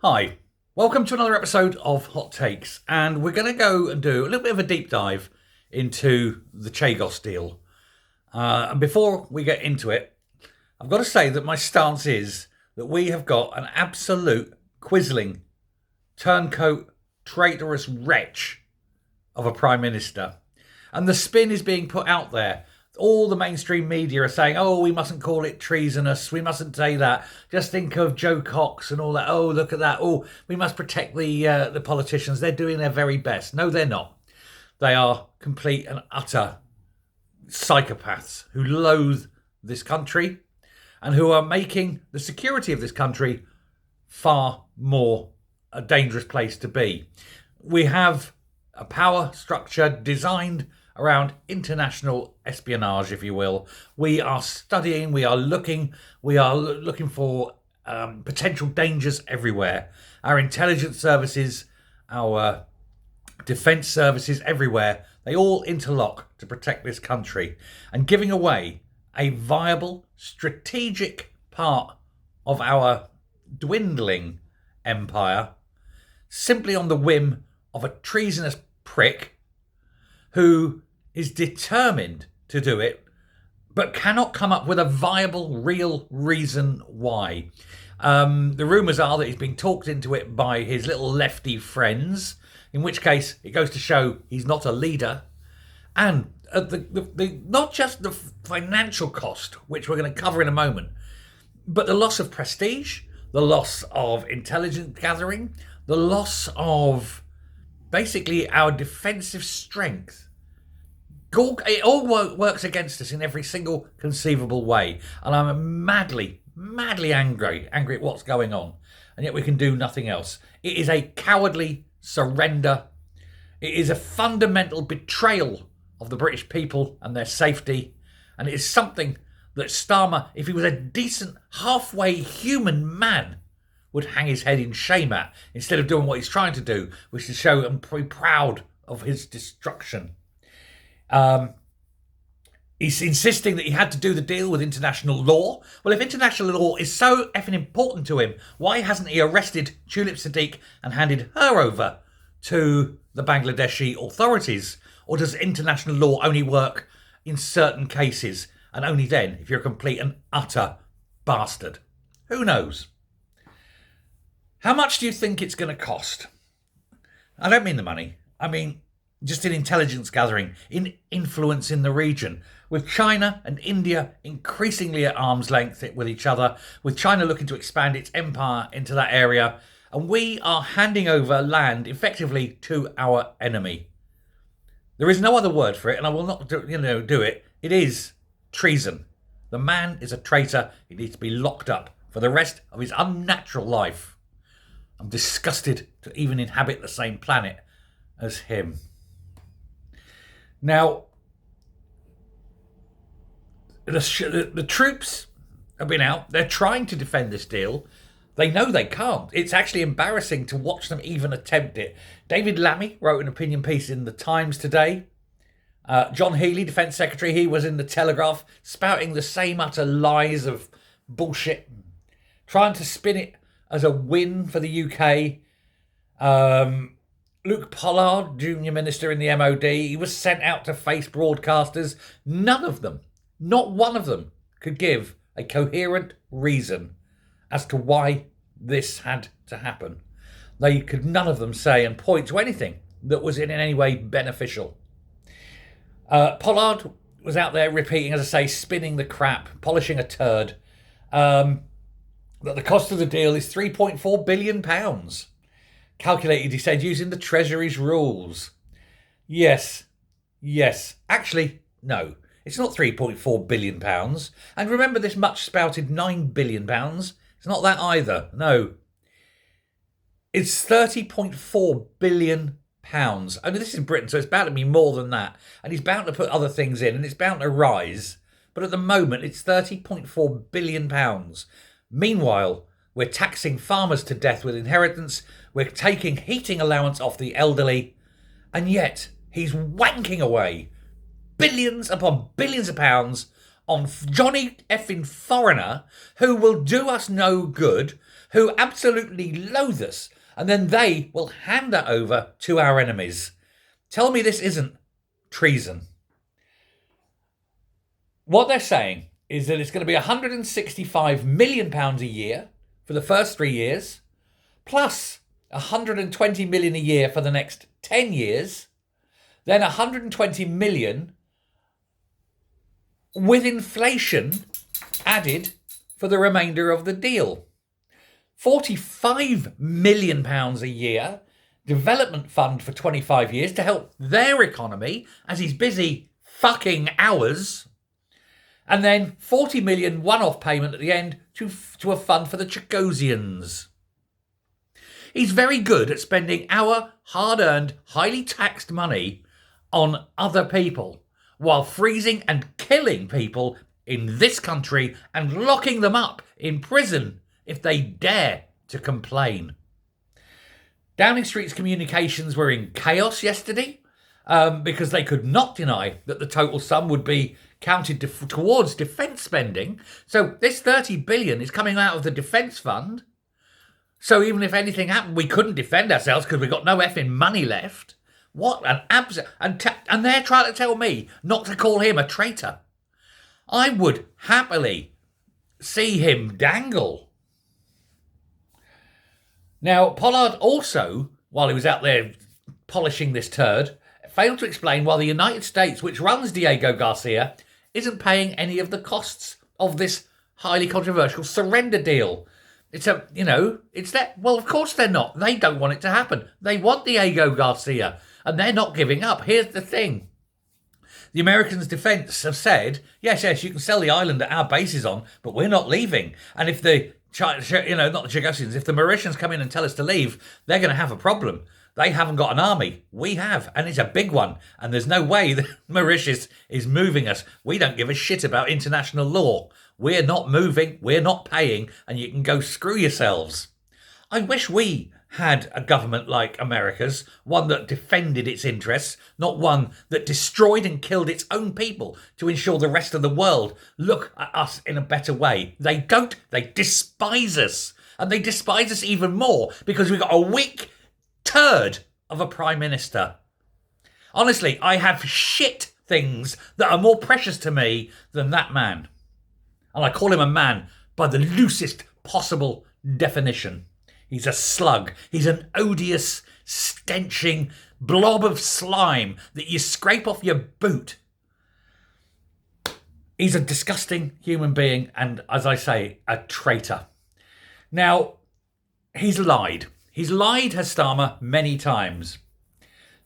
Hi, welcome to another episode of Hot Takes, and we're going to go and do a little bit of a deep dive into the Chagos deal. And before we get into it, I've got to say that my stance is that we have got an absolute quisling, turncoat, traitorous wretch of a Prime Minister. And the spin is being put out there. All the mainstream media are saying, oh, we mustn't call it treasonous. We mustn't say that. Just think of Joe Cox and all that. Oh, look at that. Oh, we must protect the politicians. They're doing their very best. No, they're not. They are complete and utter psychopaths who loathe this country and who are making the security of this country far more a dangerous place to be. We have a power structure designed around international espionage, if you will. We are studying, we are looking for potential dangers everywhere. Our intelligence services, our defence services everywhere, they all interlock to protect this country. And giving away a viable, strategic part of our dwindling empire simply on the whim of a treasonous prick who is determined to do it, but cannot come up with a viable, real reason why. The rumours are that he's being talked into it by his little lefty friends, in which case it goes to show he's not a leader. And the not just the financial cost, which we're going to cover in a moment, but the loss of prestige, the loss of intelligence gathering, the loss of basically our defensive strength. It all works against us in every single conceivable way. And I'm madly angry at what's going on. And yet we can do nothing else. It is a cowardly surrender. It is a fundamental betrayal of the British people and their safety. And it is something that Starmer, if he was a decent, halfway human man, would hang his head in shame at, instead of doing what he's trying to do, which is show and be proud of his destruction. He's insisting that he had to do the deal with international law. Well, if international law is so effing important to him, why hasn't he arrested Tulip Sadiq and handed her over to the Bangladeshi authorities? Or does international law only work in certain cases, and only then if you're a complete and utter bastard? Who knows? How much do you think it's going to cost? I don't mean the money. I mean just in intelligence gathering, in influence in the region, with China and India increasingly at arm's length with each other, with China looking to expand its empire into that area, and we are handing over land effectively to our enemy. There is no other word for it, and I will not do it. It is treason. The man is a traitor. He needs to be locked up for the rest of his unnatural life. I'm disgusted to even inhabit the same planet as him. Now, the troops have been out. They're trying to defend this deal. They know they can't. It's actually embarrassing to watch them even attempt it. David Lammy wrote an opinion piece in the Times today. John Healey, Defence Secretary, he was in the Telegraph, spouting the same utter lies of bullshit, trying to spin it as a win for the UK. Luke Pollard, Junior Minister in the MOD, he was sent out to face broadcasters. None of them, not one of them, could give a coherent reason as to why this had to happen. They could none of them say and point to anything that was in any way beneficial. Pollard was out there repeating, as I say, spinning the crap, polishing a turd, that the cost of the deal is £3.4 billion. Calculated, he said, using the Treasury's rules. Yes. Actually, no. It's not £3.4 billion. And remember this much spouted £9 billion. It's not that either. No. It's £30.4 billion. Only this is Britain, so it's bound to be more than that. And he's bound to put other things in, and it's bound to rise. But at the moment, it's £30.4 billion. Meanwhile, we're taxing farmers to death with inheritance. We're taking heating allowance off the elderly. And yet, he's wanking away billions upon billions of pounds on Johnny effing foreigner who will do us no good, who absolutely loathe us, and then they will hand that over to our enemies. Tell me this isn't treason. What they're saying is that it's going to be £165 million a year for the first 3 years, plus 120 million a year for the next 10 years, then 120 million with inflation added for the remainder of the deal. £45 million a year development fund for 25 years to help their economy as he's busy fucking hours. And then 40 million one-off payment at the end to a fund for the Chagosians. He's very good at spending our hard-earned, highly taxed money on other people while freezing and killing people in this country and locking them up in prison if they dare to complain. Downing Street's communications were in chaos yesterday because they could not deny that the total sum would be counted towards defence spending. So this 30 billion is coming out of the defence fund. So even if anything happened, we couldn't defend ourselves because we've got no effing money left. What an and they're trying to tell me not to call him a traitor. I would happily see him dangle. Now, Pollard also, while he was out there polishing this turd, failed to explain why the United States, which runs Diego Garcia, isn't paying any of the costs of this highly controversial surrender deal. It's that, well, of course they're not. They don't want it to happen. They want Diego Garcia, and they're not giving up. Here's the thing. The Americans' defence have said, yes, you can sell the island that our base is on, but we're not leaving. And if the, not the Chagosians, if the Mauritians come in and tell us to leave, they're going to have a problem. They haven't got an army. We have, and it's a big one. And there's no way that Mauritius is moving us. We don't give a shit about international law. We're not moving, we're not paying, and you can go screw yourselves. I wish we had a government like America's, one that defended its interests, not one that destroyed and killed its own people to ensure the rest of the world look at us in a better way. They don't. They despise us. And they despise us even more because we've got a weak turd of a prime minister. Honestly, I have shit things that are more precious to me than that man. And I call him a man by the loosest possible definition. He's a slug. He's an odious, stenching blob of slime that you scrape off your boot. He's a disgusting human being and, as I say, a traitor. Now, he's lied. He's lied, Hastama, many times.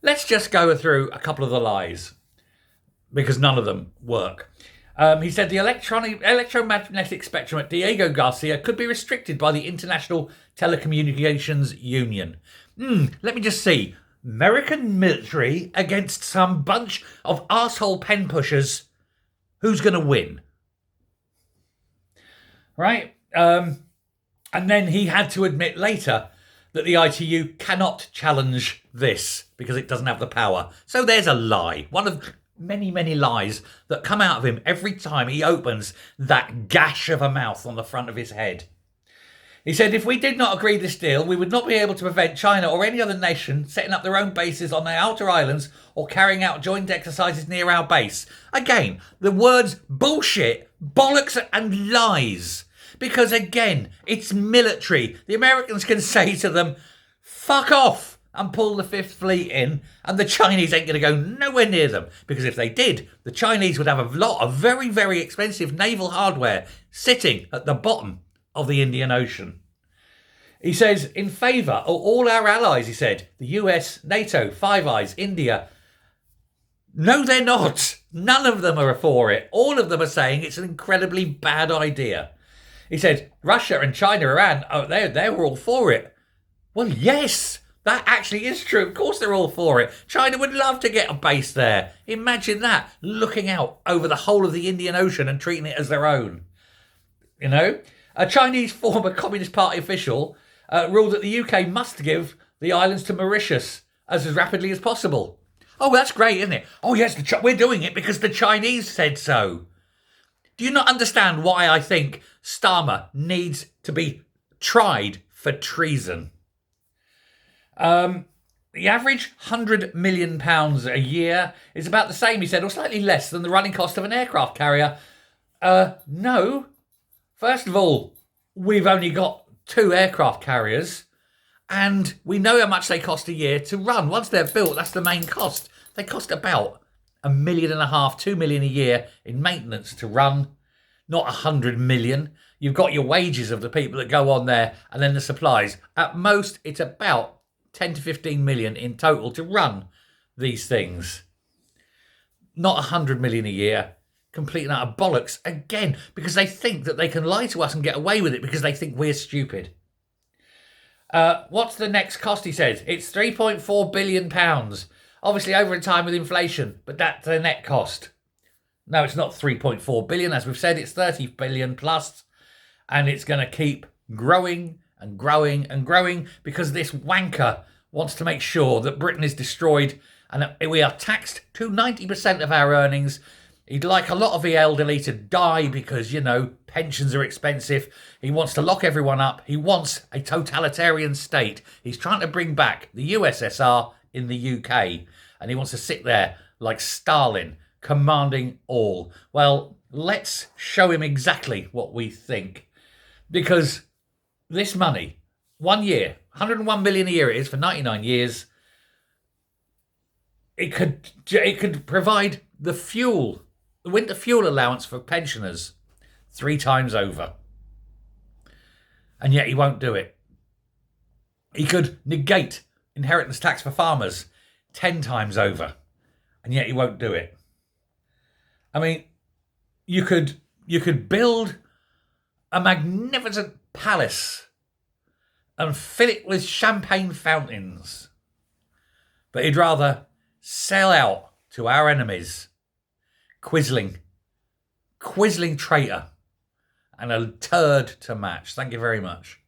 Let's just go through a couple of the lies, because none of them work. He said the electromagnetic spectrum at Diego Garcia could be restricted by the International Telecommunications Union. Let me just see. American military against some bunch of arsehole pen pushers. Who's going to win? Right? And then he had to admit later that the ITU cannot challenge this because it doesn't have the power. So there's a lie. One of many, many lies that come out of him every time he opens that gash of a mouth on the front of his head. He said, if we did not agree this deal, we would not be able to prevent China or any other nation setting up their own bases on their outer islands or carrying out joint exercises near our base. Again, the words bullshit, bollocks and lies. Because again, it's military. The Americans can say to them, fuck off, and pull the Fifth Fleet in, and the Chinese ain't going to go nowhere near them. Because if they did, the Chinese would have a lot of very, very expensive naval hardware sitting at the bottom of the Indian Ocean. He says, in favour of all our allies, he said, the US, NATO, Five Eyes, India. No, they're not. None of them are for it. All of them are saying it's an incredibly bad idea. He said, Russia and China, Iran, they were all for it. Well, yes, that actually is true. Of course they're all for it. China would love to get a base there. Imagine that, looking out over the whole of the Indian Ocean and treating it as their own. You know? A Chinese former Communist Party official ruled that the UK must give the islands to Mauritius as rapidly as possible. Oh, that's great, isn't it? Oh, yes, we're doing it because the Chinese said so. Do you not understand why I think Starmer needs to be tried for treason. The average £100 million a year is about the same, he said, or slightly less than the running cost of an aircraft carrier. No. First of all, we've only got 2 aircraft carriers, and we know how much they cost a year to run. Once they're built, that's the main cost. They cost about £1.5 million, £2 million a year in maintenance to run, not 100 million. You've got your wages of the people that go on there, and then the supplies. At most, it's about 10 to 15 million in total to run these things. Not 100 million a year. Complete and utter bollocks. Again, because they think that they can lie to us and get away with it because they think we're stupid. What's the next cost, he says? It's £3.4 billion. Obviously over time with inflation, but that's the net cost. No, it's not 3.4 billion. As we've said, it's 30 billion plus. And it's going to keep growing and growing and growing because this wanker wants to make sure that Britain is destroyed and we are taxed to 90% of our earnings. He'd like a lot of the elderly to die because, pensions are expensive. He wants to lock everyone up. He wants a totalitarian state. He's trying to bring back the USSR in the UK. And he wants to sit there like Stalin, commanding all. Well, let's show him exactly what we think. Because this money, 1 year, 101 million a year it is for 99 years, it could provide the winter fuel allowance for pensioners 3 times over. And yet he won't do it. He could negate inheritance tax for farmers 10 times over. And yet he won't do it. I mean, you could build a magnificent palace and fill it with champagne fountains. But he'd rather sell out to our enemies. Quisling traitor and a turd to match. Thank you very much.